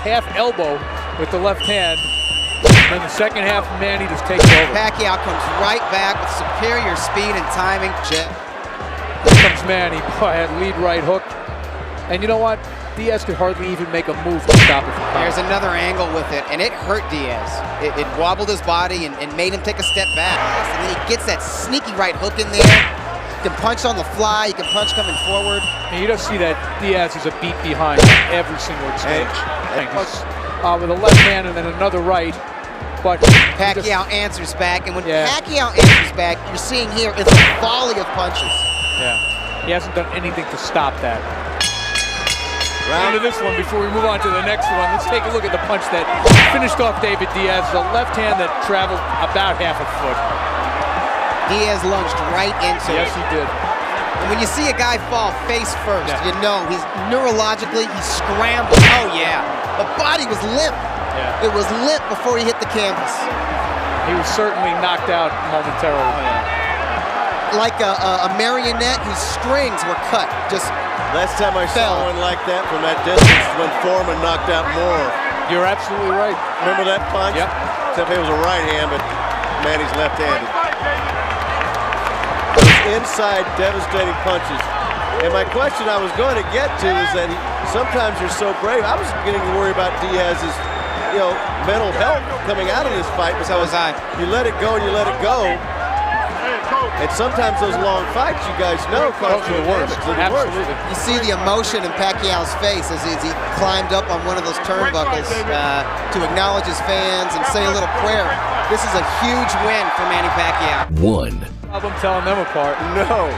half elbow with the left hand. And the second half, Manny just takes over. Pacquiao comes right back with superior speed and timing. Here comes Manny, had lead right hook. And you know what? Diaz could hardly even make a move to stop it from coming. There's another angle with it, and it hurt Diaz. It wobbled his body and made him take a step back. And then he gets that sneaky right hook in there. He can punch on the fly, he can punch coming forward. And you just see that Diaz is a beat behind every single exchange. With a left hand and then another right. But Pacquiao answers back, and when Pacquiao answers back, you're seeing here it's a volley of punches. Yeah, he hasn't done anything to stop that. Round of this one before we move on to the next one. Let's take a look at the punch that finished off David Diaz. The left hand that traveled about half a foot. Diaz lunged right into it. Yes, he did. And when you see a guy fall face first, you know he's neurologically, he scrambled. Oh yeah, the body was limp. Yeah. It was limp before he hit the canvas. He was certainly knocked out momentarily. Oh, yeah. Like a marionette whose strings were cut. Just last time I saw one like that from that distance when Foreman knocked out Moore. You're absolutely right. Remember that punch? Yep. Except it was a right hand, but Manny's left-handed. Those inside devastating punches. And my question I was going to get to is that sometimes you're so brave. I was getting to worry about Diaz's, mental health coming out of this fight. So was I. You let it go and you let it go. And sometimes those long fights, you guys know, cost you the worst. Absolutely. You see the emotion in Pacquiao's face as he climbed up on one of those turnbuckles to acknowledge his fans and say a little prayer. This is a huge win for Manny Pacquiao. One. I'm telling them apart. No.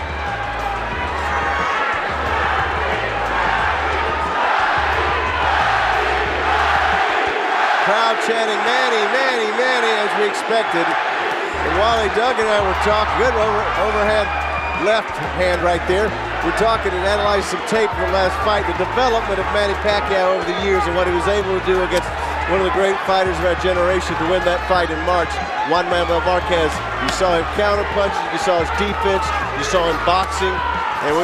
Crowd chanting, Manny, Manny, Manny, as we expected. And Wally Doug and I were talking, good overhand left hand right there. We're talking and analyzing some tape from the last fight, the development of Manny Pacquiao over the years and what he was able to do against one of the great fighters of our generation to win that fight in March, Juan Manuel Marquez. You saw him counter punching, you saw his defense, you saw him boxing, and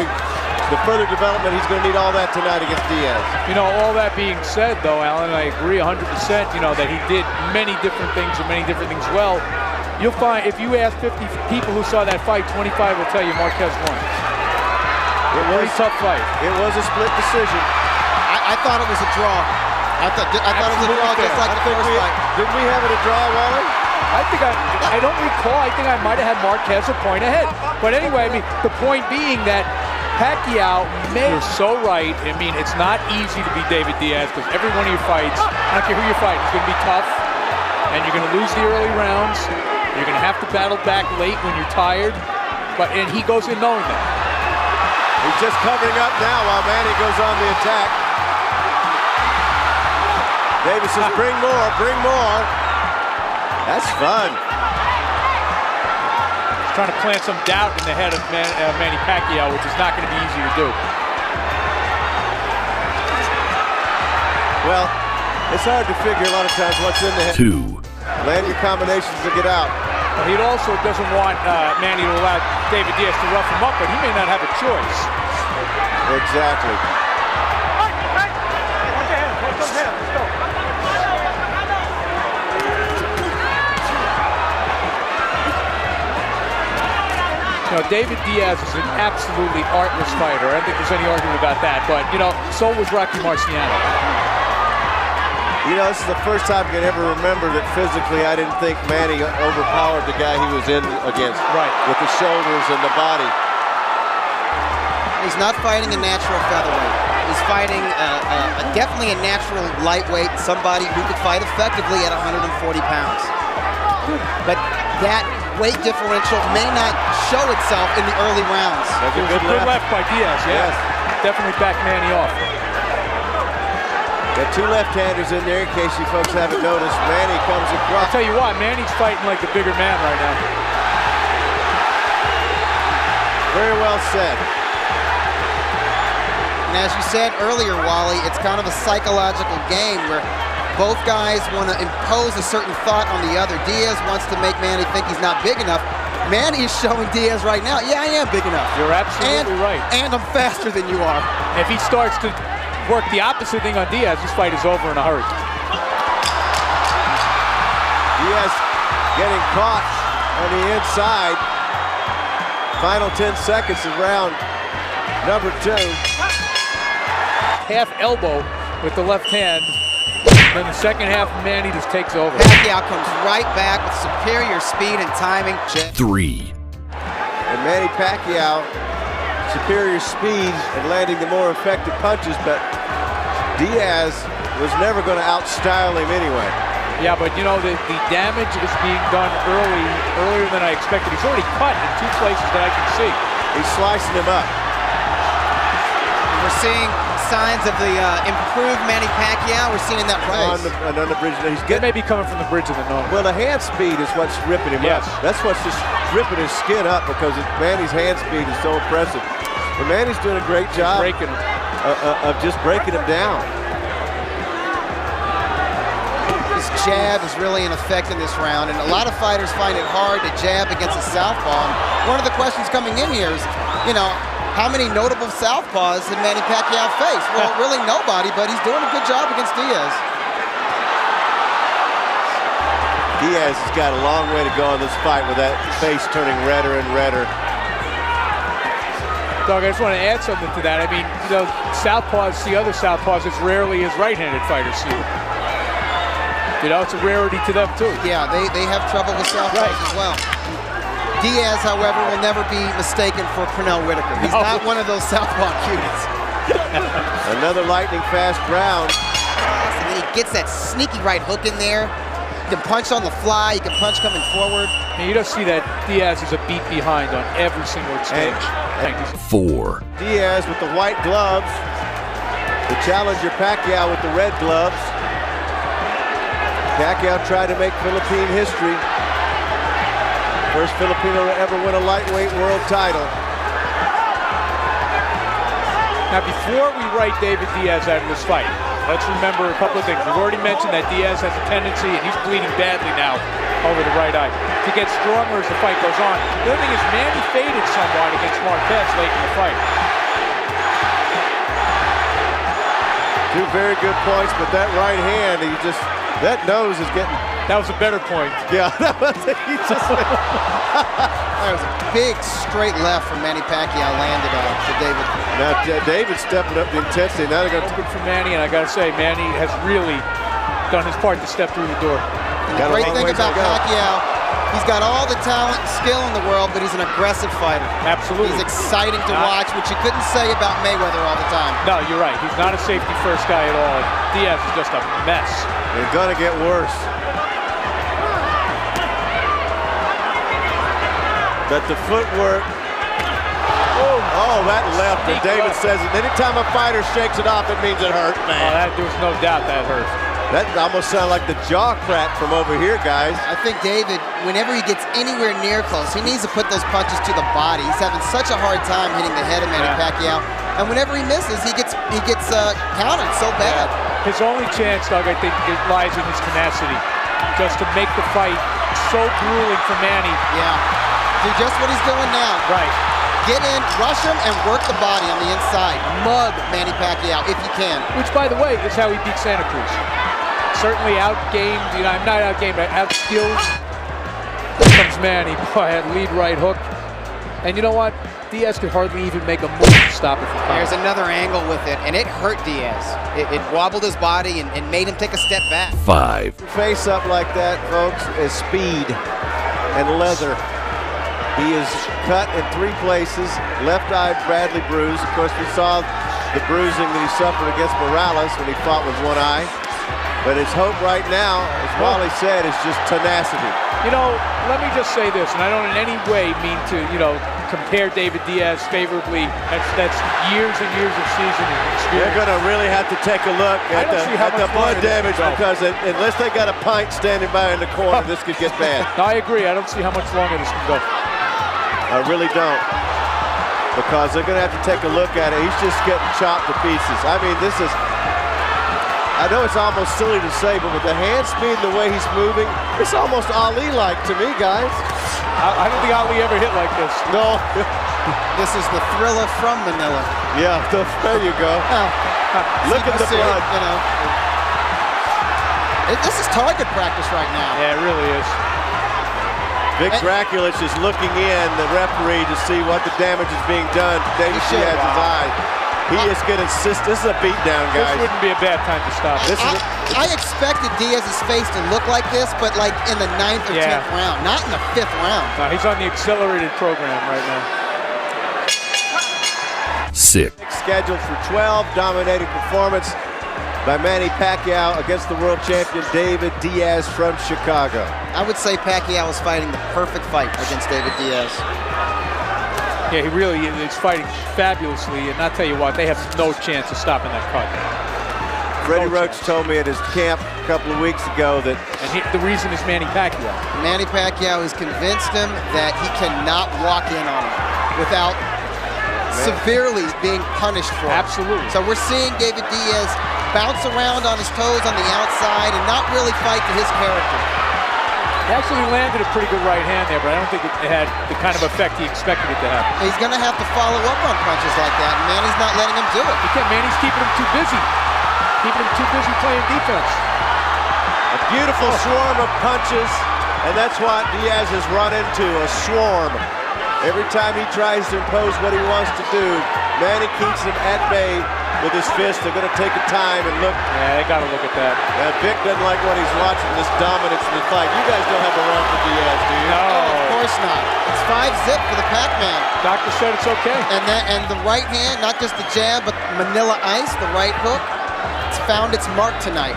the further development, he's going to need all that tonight against Diaz. All that being said, though, Alan, I agree 100%, that he did many different things and many different things well. You'll find, if you ask 50 people who saw that fight, 25 will tell you Marquez won. It was a tough fight. It was a split decision. I thought it was a draw. I thought it was a draw just like the first fight. Did we have it a draw, Wally? I don't recall. I think I might have had Marquez a point ahead. But anyway, the point being that Pacquiao, you're so right. It's not easy to beat David Diaz because every one of your fights, I don't care who you're fighting, is going to be tough. And you're going to lose the early rounds. You're going to have to battle back late when you're tired. And he goes in knowing that. He's just covering up now while Manny goes on the attack. Davis says, bring more, bring more. That's fun. He's trying to plant some doubt in the head of Manny Pacquiao, which is not going to be easy to do. Well, it's hard to figure a lot of times what's in the head. Two. Land your combinations to get out. Well, he also doesn't want Manny to allow David Diaz to rough him up, but he may not have a choice. Exactly. David Diaz is an absolutely artless fighter. I don't think there's any argument about that. But, so was Rocky Marciano. This is the first time I can ever remember that physically I didn't think Manny overpowered the guy he was in against. Right. With the shoulders and the body. He's not fighting a natural featherweight. He's fighting definitely a natural lightweight, somebody who could fight effectively at 140 pounds. But that weight differential may not show itself in the early rounds. That's a good left by Diaz, yes. Definitely backed Manny off. Got two left-handers in there in case you folks haven't noticed. Manny comes across. I'll tell you what, Manny's fighting like the bigger man right now. Very well said. And as you said earlier, Wally, it's kind of a psychological game where both guys want to impose a certain thought on the other. Diaz wants to make Manny think he's not big enough. Manny is showing Diaz right now, yeah, I am big enough. You're absolutely right. And I'm faster than you are. If he starts to work the opposite thing on Diaz, this fight is over in a hurry. Diaz getting caught on the inside. Final 10 seconds of round number 2. Half elbow with the left hand. Then the second half, Manny just takes over. Pacquiao comes right back with superior speed and timing. 3. And Manny Pacquiao, superior speed and landing the more effective punches, but Diaz was never going to outstyle him anyway. Yeah, but you know, the damage is being done earlier than I expected. He's already cut in 2 places that I can see. He's slicing him up. We're seeing signs of the improved Manny Pacquiao. We're seeing that On the bridge. He's They getting, may be coming from the bridge of the nose. well, the hand speed is what's ripping him Yes. up. That's what's just ripping his skin up because Manny's hand speed is so impressive. But Manny's doing a great job Breaking him. of just breaking him down. His jab is really in effect in this round, and a lot of fighters find it hard to jab against a southpaw. And one of the questions coming in here is, you know, how many notable southpaws did Manny Pacquiao face? Well, really nobody, but he's doing a good job against Diaz. Diaz has got a long way to go in this fight with that face turning redder and redder. Doug, I just want to add something to that. I mean, you know, southpaws see other southpaws as rarely as right-handed fighters see them. You know, it's a rarity to them, too. Yeah, they have trouble with southpaws as well. Diaz, however, will never be mistaken for Pernell Whitaker. He's not one of those southpaw cuties. Another lightning fast round. And then he gets that sneaky right hook in there. He can punch on the fly. He can punch coming forward. And you don't see that Diaz is a beat behind on every single exchange. 4. Diaz with the white gloves. The challenger Pacquiao with the red gloves. Pacquiao tried to make Philippine history. First Filipino to ever win a lightweight world title. Now, before we write David Diaz out of this fight, let's remember a couple of things. We've already mentioned that Diaz has a tendency, and he's bleeding badly now over the right eye, to get stronger as the fight goes on. The other thing is Manny faded somewhat against Marquez late in the fight. 2 very good points, but that right hand, that nose is getting... That was a better point. Yeah, that was That was a big straight left from Manny Pacquiao landed to David. Now David stepping up the intensity. Now they're going to... Good for Manny, and I got to say, Manny has really done his part to step through the door. And the great thing about Pacquiao, he's got all the talent and skill in the world, but he's an aggressive fighter. Absolutely. He's exciting to watch, which you couldn't say about Mayweather all the time. No, you're right. He's not a safety-first guy at all. Diaz is just a mess. They're going to get worse. But the footwork. Oh, that left. And David says it. Anytime a fighter shakes it off, it means it hurt, man. There's no doubt that hurt. That almost sounded like the jaw crack from over here, guys. I think David, whenever he gets anywhere near close, he needs to put those punches to the body. He's having such a hard time hitting the head of Manny Pacquiao. And whenever he misses, he gets countered so bad. His only chance, Doug, I think, it lies in his tenacity. Just to make the fight so grueling for Manny. Yeah. Do just what he's doing now. Right. Get in, rush him, and work the body on the inside. Mug Manny Pacquiao if you can. Which, by the way, is how he beat Santa Cruz. Certainly outgamed, you know, I'm not outgamed, but outskilled. Here comes Manny, boy, that lead right hook. And you know what? Diaz could hardly even make a move to stop it from coming. There's another angle with it, and it hurt Diaz. It wobbled his body and made him take a step back. 5. Face up like that, folks, is speed and leather. He is cut in 3 places. Left eye badly bruised. Of course, we saw the bruising that he suffered against Morales when he fought with 1 eye. But his hope right now, as Wally said, is just tenacity. You know, let me just say this, and I don't in any way mean to, you know, compare David Diaz favorably. That's years and years of seasoning experience. They're going to really have to take a look at the blood damage, because unless they got a pint standing by in the corner, this could get bad. No, I agree. I don't see how much longer this can go. I really don't, because they're going to have to take a look at it. He's just getting chopped to pieces. I mean, this is... I know it's almost silly to say, but with the hand speed and the way he's moving, it's almost Ali-like to me, guys. I don't think Ali ever hit like this. No. This is the Thriller from Manila. Yeah, there you go. Look at the blood. You know. This is target practice right now. Yeah, it really is. Vic Draculich is looking in, the referee, to see what the damage is being done to David Diaz's eye. He is going to assist. This is a beatdown, guys. This wouldn't be a bad time to stop. I expected Diaz's face to look like this, but like in the 9th or 10th round, not in the 5th round. No, he's on the accelerated program right now. 6. Scheduled for 12, dominating performance by Manny Pacquiao against the world champion David Diaz from Chicago. I would say Pacquiao is fighting the perfect fight against David Diaz. Yeah, he really is fighting fabulously, and I'll tell you what, they have no chance of stopping that cut. Freddie Roach told me at his camp a couple of weeks ago that... And the reason is Manny Pacquiao. Manny Pacquiao has convinced him that he cannot walk in on him without severely being punished for it. Absolutely. So we're seeing David Diaz bounce around on his toes on the outside and not really fight to his character. He actually landed a pretty good right hand there, but I don't think it had the kind of effect he expected it to have. He's going to have to follow up on punches like that, and Manny's not letting him do it. Manny's keeping him too busy. Keeping him too busy playing defense. A beautiful swarm of punches, and that's what Diaz has run into, a swarm. Every time he tries to impose what he wants to do, Manny keeps him at bay with his fist. They're going to take a time and look. Yeah, they got to look at that. Vic doesn't like what he's watching, this dominance in the fight. You guys don't have a run for Diaz, do you? No. Of course not. It's 5-zip for the Pac-Man. Doctor said it's okay. And the right hand, not just the jab, but Manila Ice, the right hook, it's found its mark tonight.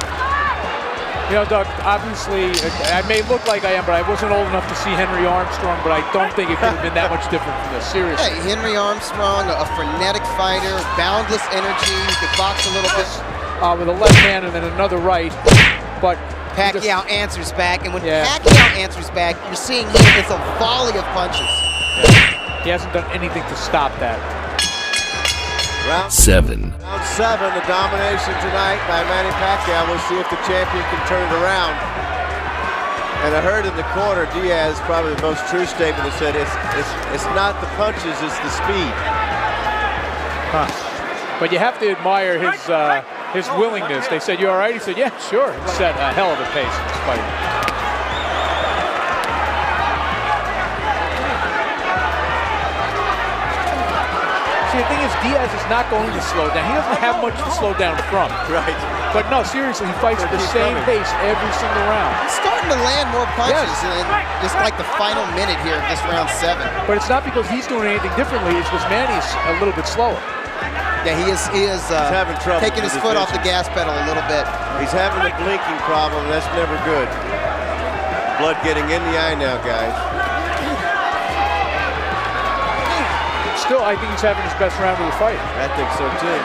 You know, Doug, obviously, I may look like I am, but I wasn't old enough to see Henry Armstrong, but I don't think it could have been that much different from this, seriously. Hey, Henry Armstrong, a frenetic fighter, boundless energy, he could box a little bit. With a left hand and then another right, but... Pacquiao answers back, and when Pacquiao answers back, you're seeing him, it's a volley of punches. Yeah. He hasn't done anything to stop that. Round 7. Round 7, the domination tonight by Manny Pacquiao. We'll see if the champion can turn it around. And I heard in the corner, Diaz, probably the most true statement, that said it's not the punches, it's the speed. Huh. But you have to admire his willingness. They said, "You all right?" He said, "Yeah, sure." He set a hell of a pace in this fight. See, the thing is, Diaz is not going to slow down. He doesn't have much to slow down from. Right. But no, seriously, he fights at the same pace every single round. He's starting to land more punches in just like the final minute here of this round 7. But it's not because he's doing anything differently. It's because Manny's a little bit slower. Yeah, he is having trouble taking his foot off the gas pedal a little bit. He's having a blinking problem, and that's never good. Blood getting in the eye now, guys. Still, I think he's having his best round of the fight. I think so, too.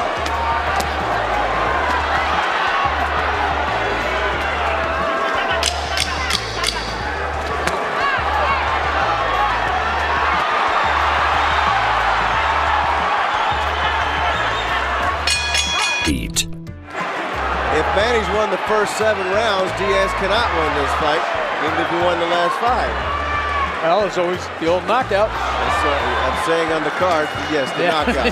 If Manny's won the first 7 rounds, Diaz cannot win this fight, even if he won the last 5. Well, it's always the old knockout. I'm saying on the card, yes, the knockout.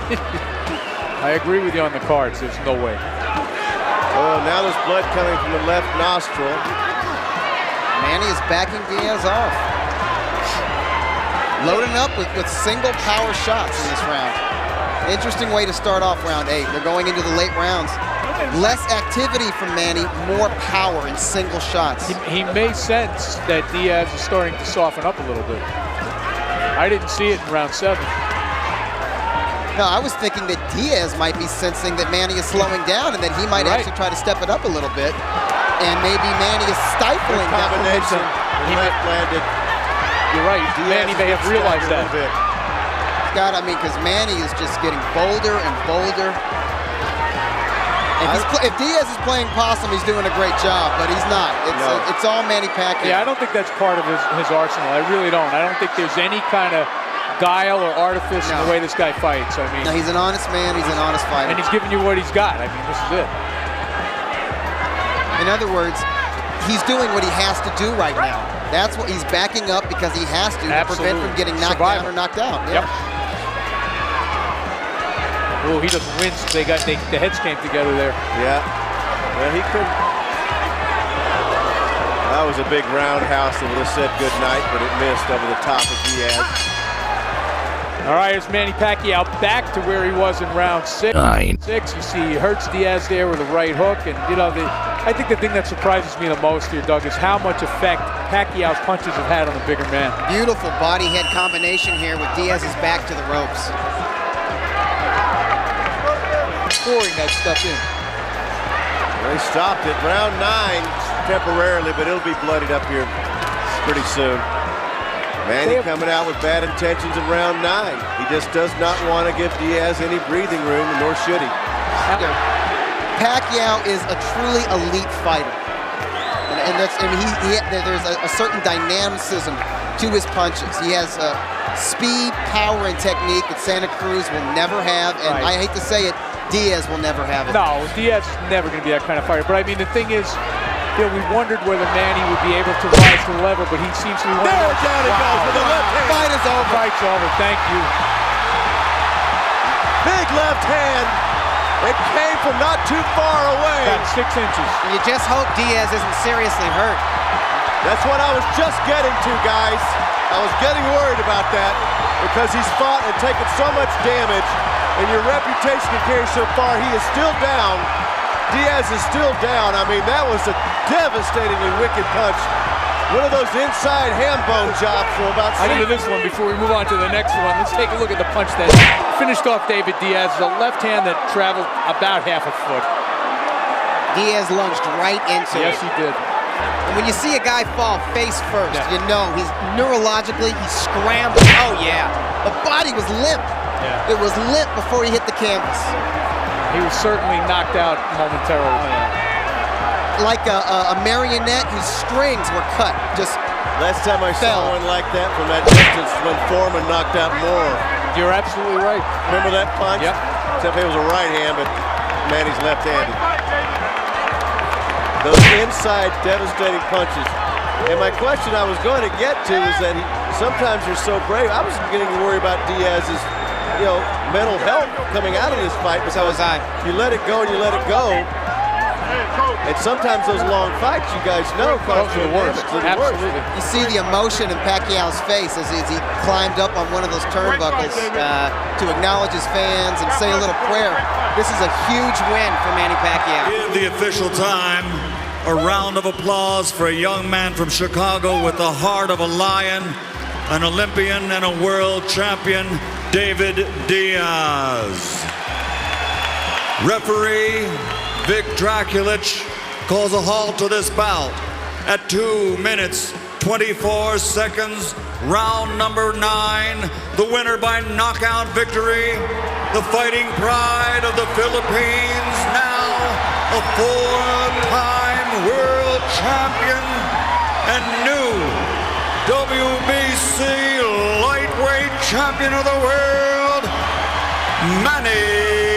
I agree with you on the cards. There's no way. Oh, now there's blood coming from the left nostril. Manny is backing Diaz off. Loading up with single power shots in this round. Interesting way to start off round 8. They're going into the late rounds. Less activity from Manny, more power in single shots. He may sense that Diaz is starting to soften up a little bit. I didn't see it in round 7. No, I was thinking that Diaz might be sensing that Manny is slowing down and that he might actually try to step it up a little bit. And maybe Manny is stifling that combination. momentum. He landed. You're right. Manny may have realized that. God, I mean, because Manny is just getting bolder and bolder. If Diaz is playing possum, he's doing a great job, but he's not. It's all Manny Pacquiao. Yeah, I don't think that's part of his arsenal. I really don't. I don't think there's any kind of guile or artifice in the way this guy fights. I mean, no, he's an honest man. He's an honest fighter. And he's giving you what he's got. I mean, this is it. In other words, he's doing what he has to do right now. That's what he's backing up because he has to prevent from getting knocked down or knocked out. Yeah. Yep. Oh, he doesn't win since the heads came together there. Yeah. Well, he couldn't. That was a big roundhouse that would have said good night, but it missed over the top of Diaz. All right, here's Manny Pacquiao back to where he was in round 6. 9. You see he hurts Diaz there with a right hook. And, you know, I think the thing that surprises me the most here, Doug, is how much effect Pacquiao's punches have had on the bigger man. Beautiful body-head combination here with Diaz's back to the ropes. Pouring that stuff in. They stopped it. Round 9 temporarily, but it'll be bloodied up here pretty soon. Manny coming out with bad intentions in round 9. He just does not want to give Diaz any breathing room, nor should he. Pacquiao is a truly elite fighter. And there's a certain dynamicism to his punches. He has speed, power, and technique that Santa Cruz will never have. And I hate to say it, Diaz will never have it. No, Diaz is never going to be that kind of fighter. But I mean, the thing is, you know, we wondered whether Manny would be able to rise to the level, but he seems to be one of those. Down it goes with the left hand. Fight is over. Fight's over. Thank you. Big left hand. It came from not too far away. About 6 inches. You just hope Diaz isn't seriously hurt. That's what I was just getting to, guys. I was getting worried about that because he's fought and taken so much damage, and your reputation can carry so far. He is still down. Diaz is still down. I mean, that was a devastatingly wicked punch. One of those inside ham bone jobs from about 6 I get to this one before we move on to the next one. Let's take a look at the punch that finished off David Diaz. A left hand that traveled about half a foot. Diaz lunged right into it. Yes, he did. And when you see a guy fall face first, you know he's neurologically, he's scrambled. Oh, yeah. The body was limp. Yeah. It was limp before he hit the canvas. He was certainly knocked out momentarily. Like a marionette whose strings were cut. Just Last time I fell. saw one like that from that distance when Foreman knocked out Moore. You're absolutely right. Remember that punch? Yep. Except it was a right hand, but Manny's left-handed. Those inside devastating punches. And my question I was going to get to is that sometimes you're so brave. I was beginning to worry about Diaz's, mental health coming out of this fight. So was I. You let it go and you let it go. And sometimes those long fights, you guys know, cost you the worst. Absolutely. You see the emotion in Pacquiao's face as he climbed up on one of those turnbuckles to acknowledge his fans and say a little prayer. This is a huge win for Manny Pacquiao. Give the official time. A round of applause for a young man from Chicago with the heart of a lion, an Olympian and a world champion, David Diaz. Referee Vic Draculich calls a halt to this bout at 2 minutes, 24 seconds, round number 9. The winner by knockout victory, the fighting pride of the Philippines, now a 4-time world champion and new WBC lightweight champion of the world, Manny